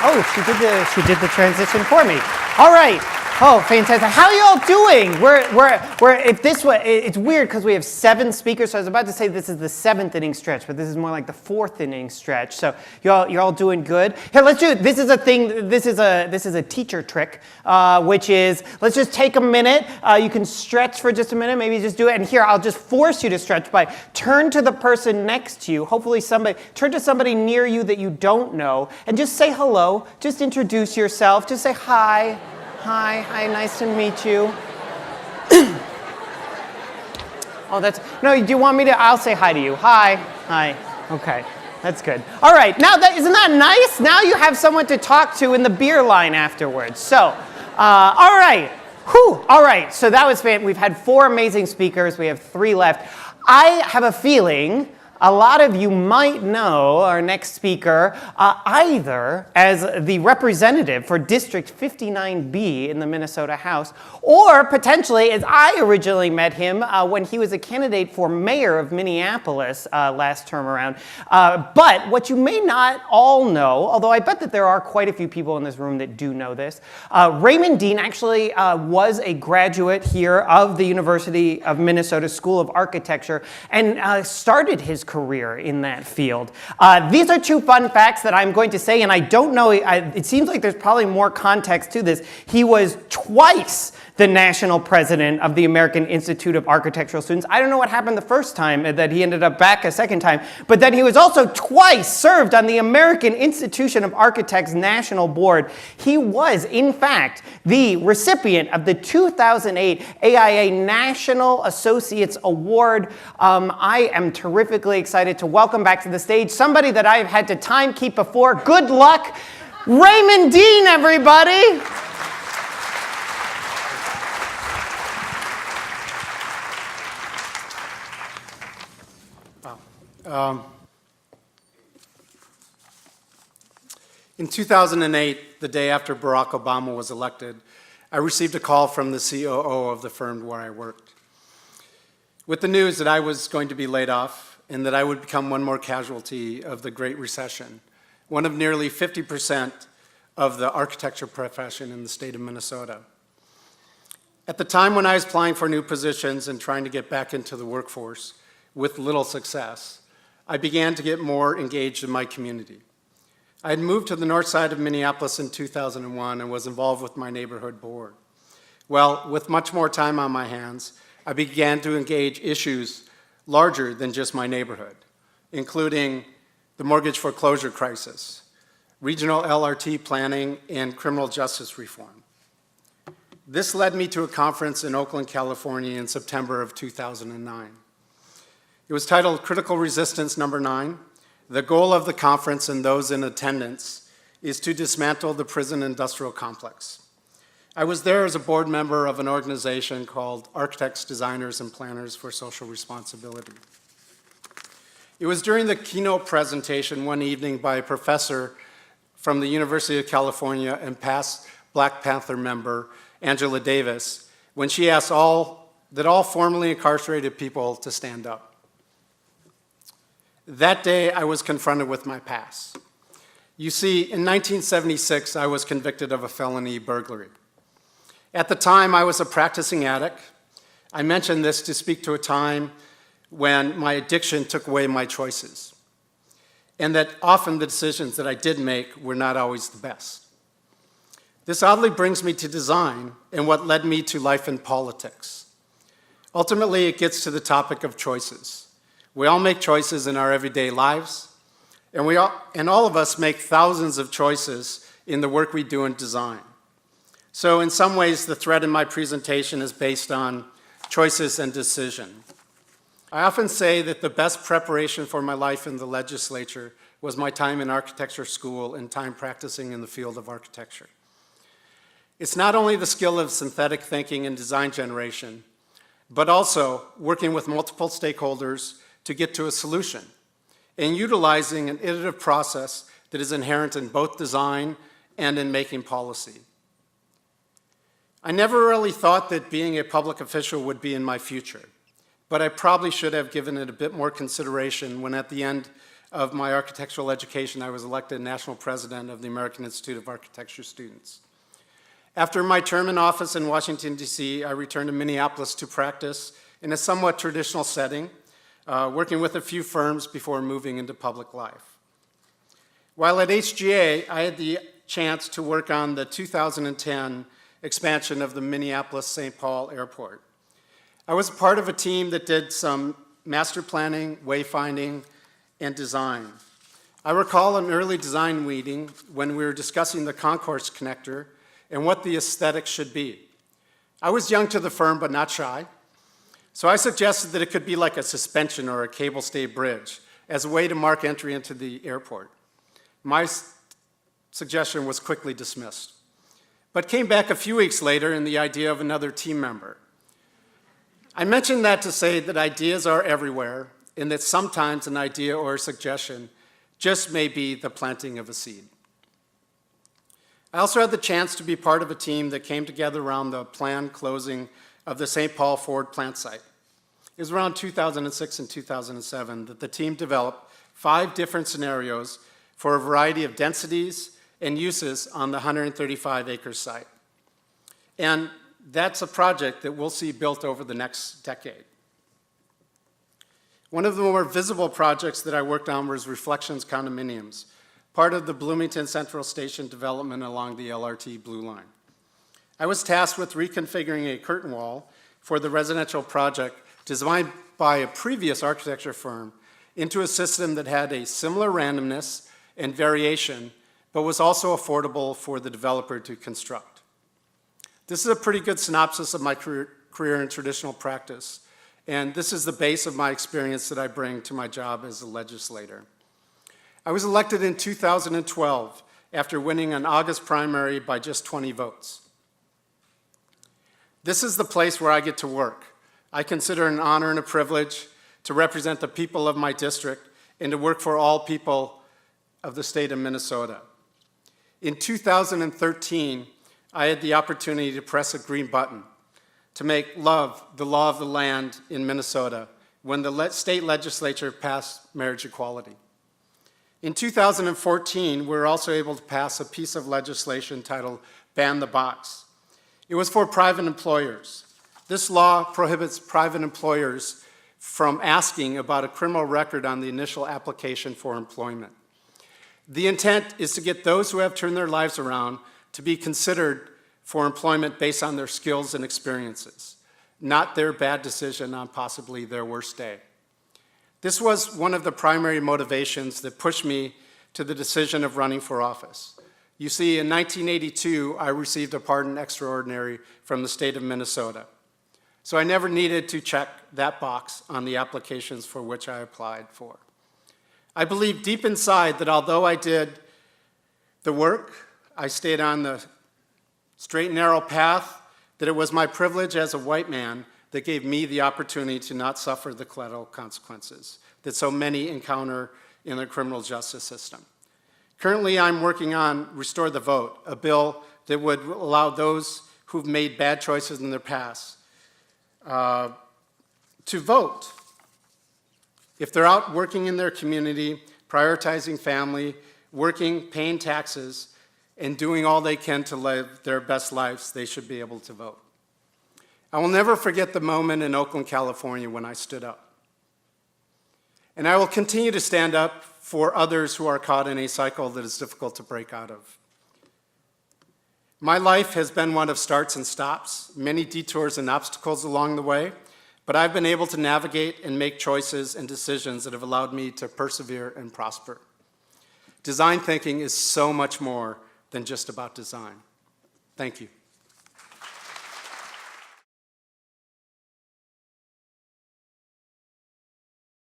Oh, she did the transition for me. All right. Oh, fantastic. How are you all doing? It's weird because we have 7 speakers, so I was about to say this is the 7th inning stretch, but this is more like the 4th inning stretch. So you're all doing good. Here, let's do it. This is a thing, this is a teacher trick, which is, let's just take a minute. You can stretch for just a minute, maybe just do it. And here, I'll just force you to stretch by turn to the person next to you, hopefully turn to somebody near you that you don't know, and just say hello. Just introduce yourself. Just say hi. Hi, nice to meet you. No, do you want me to? I'll say hi to you. Hi, okay, that's good. All right, now isn't that nice? Now you have someone to talk to in the beer line afterwards. So, all right, all right, so that was fantastic. We've had 4 amazing speakers, we have 3 left. I have a feeling a lot of you might know our next speaker either as the representative for District 59B in the Minnesota House, or potentially as I originally met him when he was a candidate for mayor of Minneapolis last term around. But what you may not all know, although I bet that there are quite a few people in this room that do know this, Raymond Dean actually was a graduate here of the University of Minnesota School of Architecture and started his career in that field. These are 2 fun facts that I'm going to say, and I don't know, it seems like there's probably more context to this. He was twice the national president of the American Institute of Architectural Students. I don't know what happened the first time, that he ended up back a second time, but then he was also twice served on the American Institution of Architects National Board. He was, in fact, the recipient of the 2008 AIA National Associates Award. I am terrifically excited to welcome back to the stage somebody that I've had to time keep before. Good luck, Raymond Dean, everybody. In 2008, the day after Barack Obama was elected, I received a call from the COO of the firm where I worked with the news that I was going to be laid off and that I would become one more casualty of the Great Recession, one of nearly 50% of the architecture profession in the state of Minnesota. At the time when I was applying for new positions and trying to get back into the workforce with little success, I began to get more engaged in my community. I had moved to the north side of Minneapolis in 2001 and was involved with my neighborhood board. Well, with much more time on my hands, I began to engage issues larger than just my neighborhood, including the mortgage foreclosure crisis, regional LRT planning, and criminal justice reform. This led me to a conference in Oakland, California in September of 2009. It was titled Critical Resistance Number 9. The goal of the conference and those in attendance is to dismantle the prison industrial complex. I was there as a board member of an organization called Architects, Designers, and Planners for Social Responsibility. It was during the keynote presentation one evening by a professor from the University of California and past Black Panther member, Angela Davis, when she asked all formerly incarcerated people to stand up. That day, I was confronted with my past. You see, in 1976, I was convicted of a felony burglary. At the time, I was a practicing addict. I mention this to speak to a time when my addiction took away my choices, and that often the decisions that I did make were not always the best. This oddly brings me to design and what led me to life in politics. Ultimately, it gets to the topic of choices. We all make choices in our everyday lives, and all of us make thousands of choices in the work we do in design. So in some ways, the thread in my presentation is based on choices and decision. I often say that the best preparation for my life in the legislature was my time in architecture school and time practicing in the field of architecture. It's not only the skill of synthetic thinking and design generation, but also working with multiple stakeholders to get to a solution, and utilizing an iterative process that is inherent in both design and in making policy. I never really thought that being a public official would be in my future, but I probably should have given it a bit more consideration when at the end of my architectural education, I was elected national president of the American Institute of Architecture Students. After my term in office in Washington, D.C., I returned to Minneapolis to practice in a somewhat traditional setting, working with a few firms before moving into public life. While at HGA, I had the chance to work on the 2010 expansion of the Minneapolis-St. Paul Airport. I was part of a team that did some master planning, wayfinding, and design. I recall an early design meeting when we were discussing the concourse connector and what the aesthetic should be. I was young to the firm, but not shy, so I suggested that it could be like a suspension or a cable-stayed bridge as a way to mark entry into the airport. My suggestion was quickly dismissed, but came back a few weeks later in the idea of another team member. I mentioned that to say that ideas are everywhere, and that sometimes an idea or a suggestion just may be the planting of a seed. I also had the chance to be part of a team that came together around the planned closing of the St. Paul Ford plant site. It was around 2006 and 2007 that the team developed 5 different scenarios for a variety of densities and uses on the 135-acre site. And that's a project that we'll see built over the next decade. One of the more visible projects that I worked on was Reflections Condominiums, part of the Bloomington Central Station development along the LRT Blue Line. I was tasked with reconfiguring a curtain wall for the residential project designed by a previous architecture firm into a system that had a similar randomness and variation, but was also affordable for the developer to construct. This is a pretty good synopsis of my career in traditional practice, and this is the base of my experience that I bring to my job as a legislator. I was elected in 2012 after winning an August primary by just 20 votes. This is the place where I get to work. I consider it an honor and a privilege to represent the people of my district and to work for all people of the state of Minnesota. In 2013, I had the opportunity to press a green button to make love the law of the land in Minnesota when the state legislature passed marriage equality. In 2014, we were also able to pass a piece of legislation titled Ban the Box. It was for private employers. This law prohibits private employers from asking about a criminal record on the initial application for employment. The intent is to get those who have turned their lives around to be considered for employment based on their skills and experiences, not their bad decision on possibly their worst day. This was one of the primary motivations that pushed me to the decision of running for office. You see, in 1982, I received a pardon extraordinary from the state of Minnesota. So I never needed to check that box on the applications for which I applied for. I believe deep inside that although I did the work, I stayed on the straight and narrow path, that it was my privilege as a white man that gave me the opportunity to not suffer the collateral consequences that so many encounter in the criminal justice system. Currently, I'm working on Restore the Vote, a bill that would allow those who've made bad choices in their past to vote. If they're out working in their community, prioritizing family, working, paying taxes, and doing all they can to live their best lives, they should be able to vote. I will never forget the moment in Oakland, California when I stood up. And I will continue to stand up for others who are caught in a cycle that is difficult to break out of. My life has been one of starts and stops, many detours and obstacles along the way, but I've been able to navigate and make choices and decisions that have allowed me to persevere and prosper. Design thinking is so much more than just about design. Thank you.